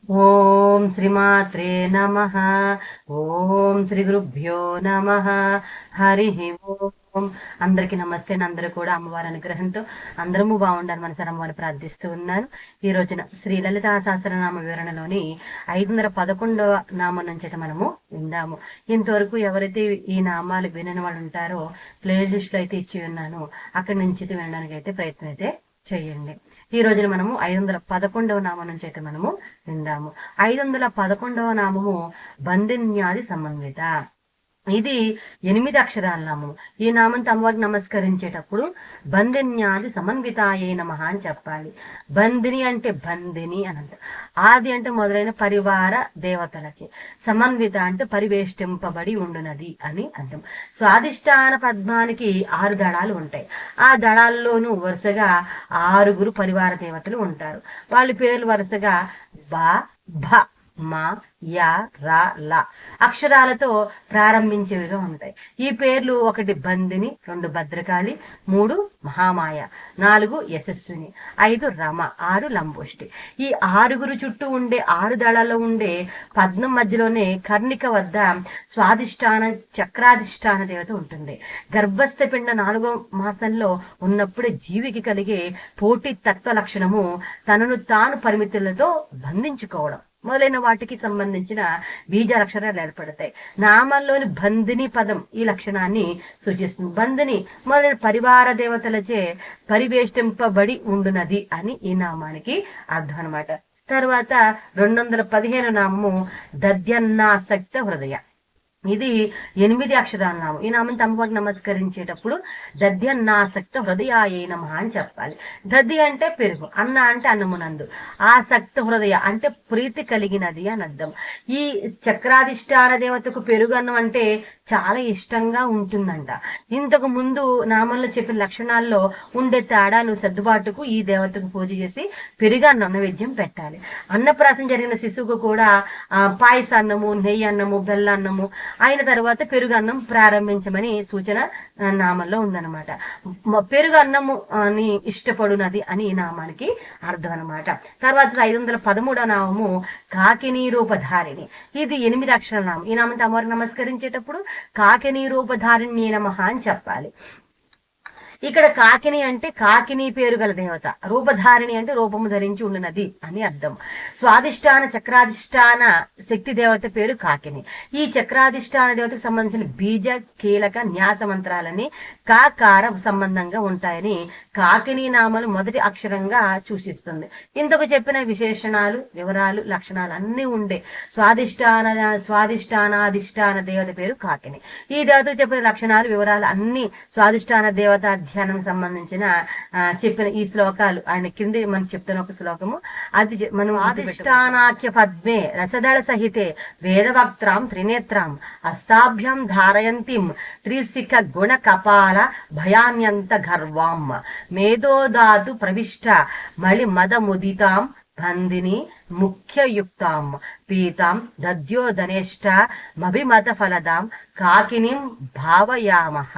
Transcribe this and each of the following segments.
ఓం శ్రీమాత్రే నమ. ఓం శ్రీ గురుభ్యో నమ. హరి ఓం. అందరికి నమస్తే. అందరూ కూడా అమ్మవారి అనుగ్రహంతో అందరము బాగుండాలి మనసారి అమ్మవారిని ప్రార్థిస్తూ ఉన్నాను. ఈ రోజున శ్రీ లలితా సహస్రనామ వివరణలోని 511వ నామం నుంచి అయితే మనము విందాము. ఇంతవరకు ఎవరైతే ఈ నామాలు వినని వాళ్ళు ఉంటారో ప్లే లిస్ట్ లో అయితే ఇచ్చి ఉన్నాను, అక్కడి నుంచి అయితే వినడానికి అయితే ప్రయత్నం అయితే చెయ్యండి. ఈ రోజున మనము 511వ నామం నుంచి అయితే మనము విందాము. 511వ నామము బంధిన్యాది సమన్విత. ఇది 8 అక్షరాల నామం. ఈ నామంతో అమ్మవారికి నమస్కరించేటప్పుడు బంధిన్యాది సమన్వితాయే నమః అని చెప్పాలి. బంధిని అంటే బంధిని అని అంట. ఆది అంటే మొదలైన పరివార దేవతలచే, సమన్విత అంటే పరివేష్టింపబడి ఉండునది అని అర్థం. స్వాదిష్టాన పద్మానికి 6 దళాలు ఉంటాయి. ఆ దళాల్లోనూ వరుసగా 6 పరివార దేవతలు ఉంటారు. వాళ్ళ పేర్లు వరుసగా బ, భ, మా, యా, రా, లా అక్షరాలతో ప్రారంభించేవిగా ఉంటాయి. ఈ పేర్లు 1 బంధిని, 2 భద్రకాళి, 3 మహామాయ, 4 యశస్విని, 5 రమ, 6 లంబోష్టి. ఈ 6 చుట్టూ ఉండే 6 దళాల్లో ఉండే పద్మం మధ్యలోనే కర్ణిక వద్ద స్వాదిష్టాన చక్రాధిష్టాన దేవత ఉంటుంది. గర్భస్థ పిండ 4వ మాసంలో ఉన్నప్పుడే జీవికి కలిగే పోటీ తత్వ లక్షణము తనను తాను పరిమితులతో బంధించుకోవడం మొదలైన వాటికి సంబంధించిన బీజాక్షరాలు ఏర్పడతాయి. నామంలోని బంధిని పదం ఈ లక్షణాన్ని సూచిస్తుంది. బంధిని మొదలైన పరివార దేవతలచే పరివేష్టింపబడి ఉండునది అని ఈ నామానికి అర్థం అనమాట. తర్వాత 215 నామము దద్యన్నాసక్త హృదయ. ఇది 8 అక్షరాల నామం. ఈ నామం అమ్మవారికి నమస్కరించేటప్పుడు దద్యన్నాసక్త హృదయాయ నమః అని చెప్పాలి. దద్ది అంటే పెరుగు, అన్న అంటే అన్నమునందు, ఆసక్త హృదయ అంటే ప్రీతి కలిగినది అని అర్థం. ఈ చక్రాధిష్టాన దేవతకు పెరుగు అన్నం అంటే చాలా ఇష్టంగా ఉంటుందంట. ఇంతకు ముందు నామంలో చెప్పిన లక్షణాల్లో ఉండే తేడాలు సర్దుబాటుకు ఈ దేవతకు పూజ చేసి పెరుగన్నం నైవేద్యం పెట్టాలి. అన్నప్రాసం జరిగిన శిశువుకు కూడా పాయసాన్నము, నెయ్యి అన్నము, బెల్లన్నము అయిన తర్వాత పెరుగు అన్నం ప్రారంభించమని సూచన నామంలో ఉందన్నమాట. పెరుగు అన్నము అని ఇష్టపడునది అని ఈ నామానికి అర్థం అనమాట. తర్వాత 513వ నామము కాకినీ రూపధారిణి. ఇది 8 అక్షరాల నామం. ఈ నామంతో అమ్మవారికి నమస్కరించేటప్పుడు కాకినీ రూపధారిణి నమః అని చెప్పాలి. ఇక్కడ కాకిని అంటే కాకిని పేరు గల దేవత, రూపధారిణి అంటే రూపము ధరించి ఉండినది అని అర్థం. స్వాదిష్టాన చక్రాధిష్టాన శక్తి దేవత పేరు కాకిని. ఈ చక్రాధిష్టాన దేవతకు సంబంధించిన బీజ కీలక న్యాస మంత్రాలని కాకార సంబంధంగా ఉంటాయని కాకిని నామలు మొదటి అక్షరంగా సూచిస్తుంది. ఇందుకు చెప్పిన విశేషణాలు, వివరాలు, లక్షణాలు అన్ని ఉండే స్వాదిష్టానాధిష్టాన దేవత పేరు కాకిని. ఈ దేవతకు చెప్పిన లక్షణాలు, వివరాలు అన్ని స్వాదిష్టాన దేవత ధ్యానం సంబంధించిన చెప్పిన ఈ శ్లోకాలు ఆయన కింది మనం చెప్తున్న ఒక శ్లోకము. అది మనం ఆదిష్టానాఖ్య పద్మే రసదళ సహితే వేదవక్త్రాం త్రినేత్రాం అస్తాభ్యం ధారయంతిం త్రిశిఖ గుణ కపాల భయాన్యంత గర్వాం మేధోదాతు ప్రవిష్ట మళి మద ముదితాం బంధిని ముఖ్యయుక్తాం పీతాం దద్యోధనేష్ట మభిమత ఫలదాం కాకినిం భావయామః.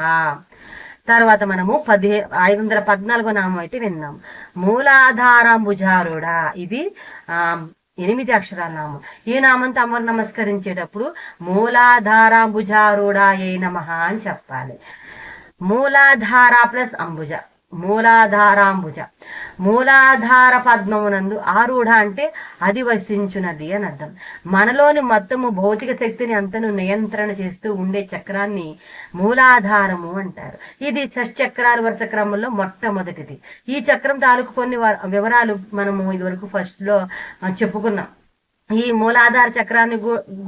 తర్వాత మనము 514వ నామం అయితే విన్నాం. మూలాధారాంబుజారుడ. ఇది 8 అక్షరాల నామం. ఈ నామంతో అమ్మవారు నమస్కరించేటప్పుడు మూలాధారాంబుజారుడాయే నమః అని చెప్పాలి. మూలాధార ప్లస్ అంబుజ, మూలాధారాంబుజ. మూలాధార పద్మమునందు ఆరూఢ అంటే అధివసించున్నది అని అర్థం. మనలోని మొత్తము భౌతిక శక్తిని అంతను నియంత్రణ చేస్తూ ఉండే చక్రాన్ని మూలాధారము అంటారు. ఇది షట్చక్రాల వరుస క్రమంలో మొట్టమొదటిది. ఈ చక్రం తాలూకు కొన్ని వివరాలు మనము ఇదివరకు ఫస్ట్ లో చెప్పుకున్నాం. ఈ మూలాధార చక్రాన్ని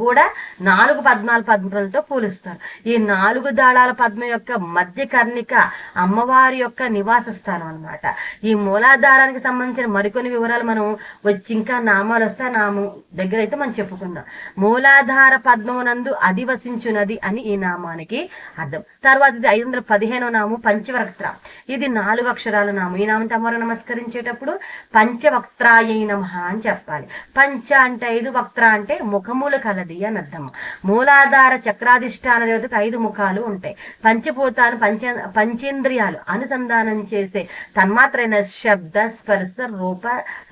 కూడా 4 పద్మాల పద్మలతో పోలుస్తారు. ఈ 4 దళాల పద్మ యొక్క మధ్య కర్ణిక అమ్మవారి యొక్క నివాస స్థానం అన్నమాట. ఈ మూలాధారానికి సంబంధించిన మరికొన్ని వివరాలు మనం వచ్చి ఇంకా నామాలు వస్తే నామం దగ్గర అయితే మనం చెప్పుకుందాం. మూలాధార పద్మమునందు అధివసించున్నది అని ఈ నామానికి అర్థం. తర్వాత ఇది 515వ నామం పంచవక్త్ర. ఇది 4 అక్షరాల నామం. ఈ నామంతో అమ్మవారు నమస్కరించేటప్పుడు పంచవక్త్రాయ నమః అని చెప్పాలి. పంచ అంటే ఐదు వక్త్ర అంటే ముఖములు కలది అని అర్థం. మూలాధార చక్రాధిష్టాన దేవతకు 5 ముఖాలు ఉంటాయి. పంచభూతాలు పంచేంద్రియాలు అనుసంధానం చేసే తన్మాత్రైన శబ్ద స్పర్శ రూప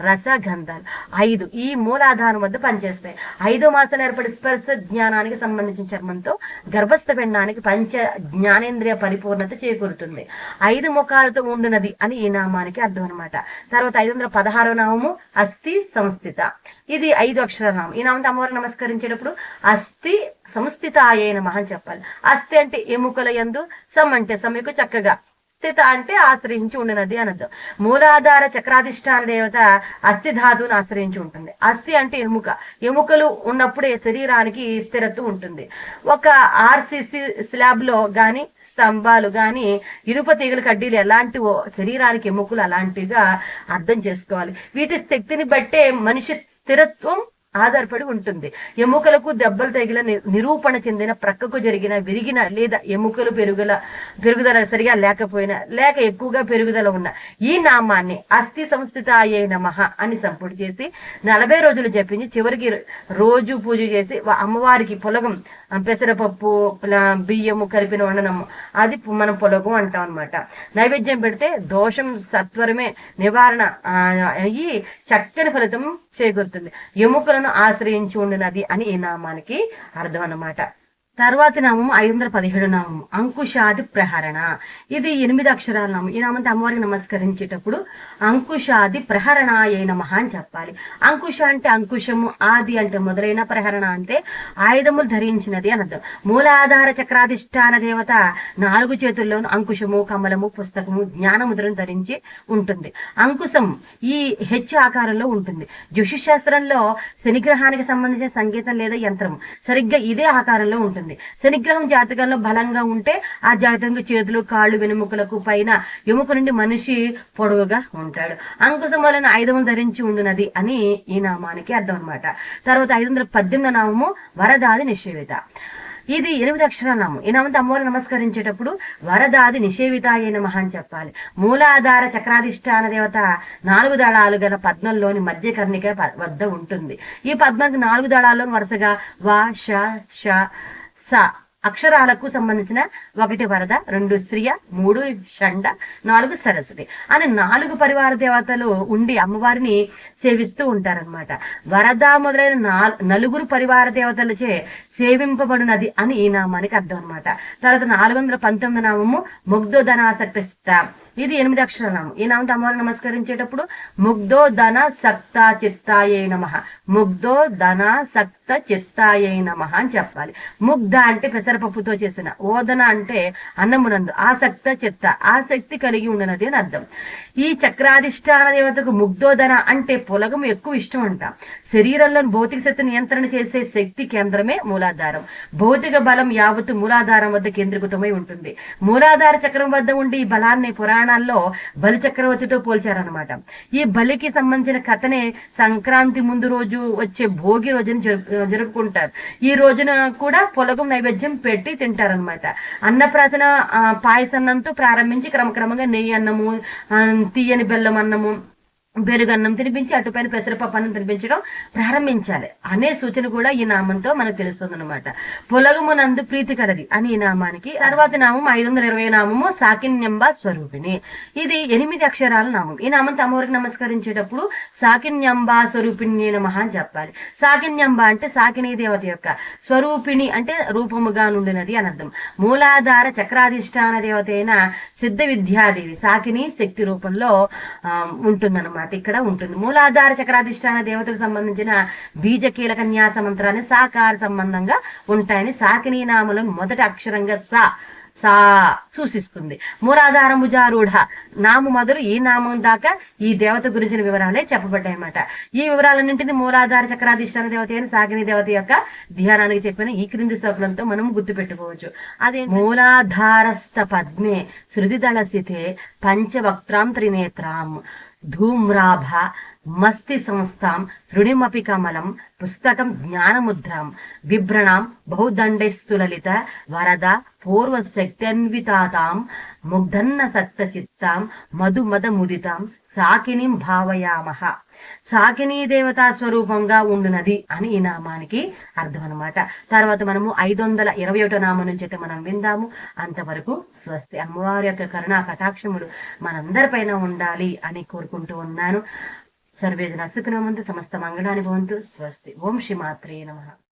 రస గంధాలు 5 ఈ మూలాధారం వద్ద పనిచేస్తాయి. 5 మాసాలు ఏర్పడి స్పర్శ జ్ఞానానికి సంబంధించిన చర్మంతో గర్భస్థ పిండానికి పంచ జ్ఞానేంద్రియ పరిపూర్ణత చేకూరుతుంది. 5 ముఖాలతో ఉండినది అని ఈ నామానికి అర్థం అనమాట. తర్వాత 516వ నామము అస్థి సంస్థిత. ఇది 5 అక్షరాల నామం. ఈ నామంతో అమ్మవారు నమస్కరించేటప్పుడు అస్థి సంస్థితాయే నమః అని చెప్పాలి. అస్థి అంటే ఎముకల యందు, సం అంటే సమ్యకు చక్కగా, స్థిత అంటే ఆశ్రయించి ఉండినది అనర్థం. మూలాధార చక్రాధిష్టాన దేవత అస్థి ధాతువును ఆశ్రయించి ఉంటుంది. అస్థి అంటే ఎముక. ఎముకలు ఉన్నప్పుడే శరీరానికి స్థిరత్వం ఉంటుంది. ఒక ఆర్సిసి స్లాబ్ లో గాని, స్తంభాలు గాని, ఇనుప తీగల కడ్డీలు ఎలాంటివో శరీరానికి ఎముకలు అలాంటివిగా అర్థం చేసుకోవాలి. వీటి శక్తిని బట్టే మనిషి స్థిరత్వం ఆధారపడి ఉంటుంది. ఎముకలకు దెబ్బలు తగిల నిరూపణ చెందిన, ప్రక్కకు జరిగిన, విరిగిన లేదా ఎముకలు పెరుగుదల సరిగా లేకపోయినా, లేక ఎక్కువగా పెరుగుదల ఉన్న ఈ నామాన్ని అస్థి సంస్థితాయే నమః అని సంపుటి చేసి 40 రోజులు జపించి చివరికి రోజు పూజ చేసి అమ్మవారికి పొలగం, పెసరపప్పు, బియ్యము కలిపిన వండనము, అది మనం పొలగం అంటాం అనమాట. నైవేద్యం పెడితే దోషం సత్వరమే నివారణ అయ్యి చక్కని ఫలితం చేకూరుతుంది. ఎముకలను ఆశ్రయించి ఉండినది అని ఈ నామానికి అర్థం అన్నమాట. తర్వాతి నామము 517 నామము అంకుశాది ప్రహరణ. ఇది 8 అక్షరాల నామం. ఈ నామంతో అమ్మవారికి నమస్కరించేటప్పుడు అంకుశాది ప్రహరణాయ నమః అని చెప్పాలి. అంకుశ అంటే అంకుశము, ఆది అంటే మొదలైన, ప్రహరణ అంటే ఆయుధములు ధరించినది అని అర్థం. మూలాధార చక్రాధిష్టాన దేవత 4 చేతుల్లోనూ అంకుశము, కమలము, పుస్తకము, జ్ఞానముద్రను ధరించి ఉంటుంది. అంకుశం ఈ హెచ్ ఆకారంలో ఉంటుంది. జ్యోతిష్ శాస్త్రంలో శనిగ్రహానికి సంబంధించిన సంగీతం లేదా యంత్రం సరిగ్గా ఇదే ఆకారంలో ఉంటుంది. శనిగ్రహం జాతకంలో బలంగా ఉంటే ఆ జాతకంలో చేతులు, కాళ్ళు, వెనుముకలకు పైన ఎముక నుండి మనిషి పొడవుగా ఉంటాడు. అంకుశం వలన ఆయుధములు ధరించి ఉండునది అని ఈ నామానికి అర్థం అనమాట. తర్వాత 518 నామము వరదాది నిషేవిత. ఇది 8 అక్షరాల నామం. ఈ నామంతో అమ్మవారు నమస్కరించేటప్పుడు వరదాది నిషేవితాయ నమః అని చెప్పాలి. మూలాధార చక్రాధిష్టాన దేవత 4 దళాలు గల పద్మంలోని మధ్య కర్ణిక వద్ద ఉంటుంది. ఈ పద్మానికి 4 దళాల్లోని వరుసగా వ, ష, ష, స అక్షరాలకు సంబంధించిన 1 వరద, 2 శ్రియ, 3 షండ, 4 సరస్వతి అని 4 పరివార దేవతలు ఉండి అమ్మవారిని సేవిస్తూ ఉంటారనమాట. వరద మొదలైన 4 పరివార దేవతలచే సేవింపబడినది అని ఈ నామానికి అర్థం అనమాట. తర్వాత 419 నామము ముగ్ధోధనాసక్త చిత్త. ఇది 8 అక్షరాల నామం. ఈ నామంతో అమ్మవారిని నమస్కరించేటప్పుడు ముగ్ధో ధన సక్త చిత్తాయే నమః, ముగ్ధో ధన సక్త చిత్తాయే నమః అని చెప్పాలి. ముగ్ధ అంటే పెసరపప్పుతో చేసిన, ఓదన అంటే అన్నమునందు, ఆసక్త చిత్త ఆసక్తి కలిగి ఉన్నది అని అర్థం. ఈ చక్రాధిష్టాన దేవతకు ముగ్ధోధన అంటే పొలగము ఎక్కువ ఇష్టం అంట. శరీరంలోని భౌతిక శక్తి నియంత్రణ చేసే శక్తి కేంద్రమే మూలాధారం. భౌతిక బలం యావత్తు మూలాధారం వద్ద కేంద్రీకృతమై ఉంటుంది. మూలాధార చక్రం వద్ద ఉండి ఈ బలాన్ని పురాణాల్లో బలి చక్రవర్తితో పోల్చారనమాట. ఈ బలికి సంబంధించిన కథనే సంక్రాంతి ముందు రోజు వచ్చే భోగి రోజున జరుపుకుంటారు. ఈ రోజున కూడా పొలగం నైవేద్యం పెట్టి తింటారనమాట. అన్నప్రాసన పాయసన్నంతో ప్రారంభించి క్రమక్రమంగా నెయ్యి అన్నము, తీయని బెల్లం అన్నము, పెరుగన్నం తినిపించి అటుపైన పెసరపప్పు అన్నం తినిపించడం ప్రారంభించాలి అనే సూచన కూడా ఈ నామంతో మనకు తెలుస్తుంది అనమాట. పొలగమునందు ప్రీతి కలది అని ఈ నామానికి. తర్వాత నామం 520 నామము సాకిన్యంబ స్వరూపిణి. ఇది 8 అక్షరాల నామం. ఈ నామంతో అమ్మవారికి నమస్కరించేటప్పుడు సాకిన్యంబ స్వరూపిణి నమః అని చెప్పాలి. సాకిన్యంబ అంటే సాకినీ దేవత యొక్క, స్వరూపిణి అంటే రూపముగా నుండినది అని అర్థం. మూలాధార చక్రాధిష్టాన దేవత అయిన సిద్ధ విద్యాదేవి సాకిని శక్తి రూపంలో ఉంటుందన్నమాట. ఇక్కడ ఉంటుంది. మూలాధార చక్రాధిష్టాన దేవతకు సంబంధించిన బీజ కీలక న్యాస మంత్రాన్ని సాకార సంబంధంగా ఉంటాయని సాకినీ నామలో మొదటి అక్షరంగా సా సూచిస్తుంది. మూలాధార భుజారూఢ నాము మొదలు ఈ నామం దాకా ఈ దేవత గురించిన వివరాలే చెప్పబడ్డాయి అన్నమాట. ఈ వివరాలన్నింటినీ మూలాధార చక్రాధిష్టాన దేవత అయిన సాకిని దేవత యొక్క ధ్యానానికి చెప్పిన ఈ క్రింది శ్లోకంతో మనం గుర్తు పెట్టుకోవచ్చు. అదే మూలాధారస్థ పద్మే శృతిదళసితే పంచవక్త్రాం త్రినేత్రాం ధూమ్రాభ మస్తి సంస్థాం శృణిమపి కమలం పుస్తకం జ్ఞానముద్రాం బిభ్రణాం బహుదండైస్తులలిత వరద పూర్వశక్త్యన్వితాతాం ముగ్ధన్న సక్త చిత్తాం మధుమద ముదితాం సాకినిం భావయామః. సాకినీ దేవతా స్వరూపంగా ఉండునది అని ఈ నామానికి అర్థం అనమాట. తర్వాత మనము 521 నామం నుంచి అయితే మనం విందాము. అంతవరకు స్వస్తి. అమ్మవారి యొక్క కరుణా కటాక్షములు మనందరిపైన ఉండాలి అని కోరుకుంటూ ఉన్నాను. సర్వేజన సుఖినో భవంతు, సమస్త మంగళాని భవంతు. స్వస్తి. ఓం శ్రీ మాత్రే నమః.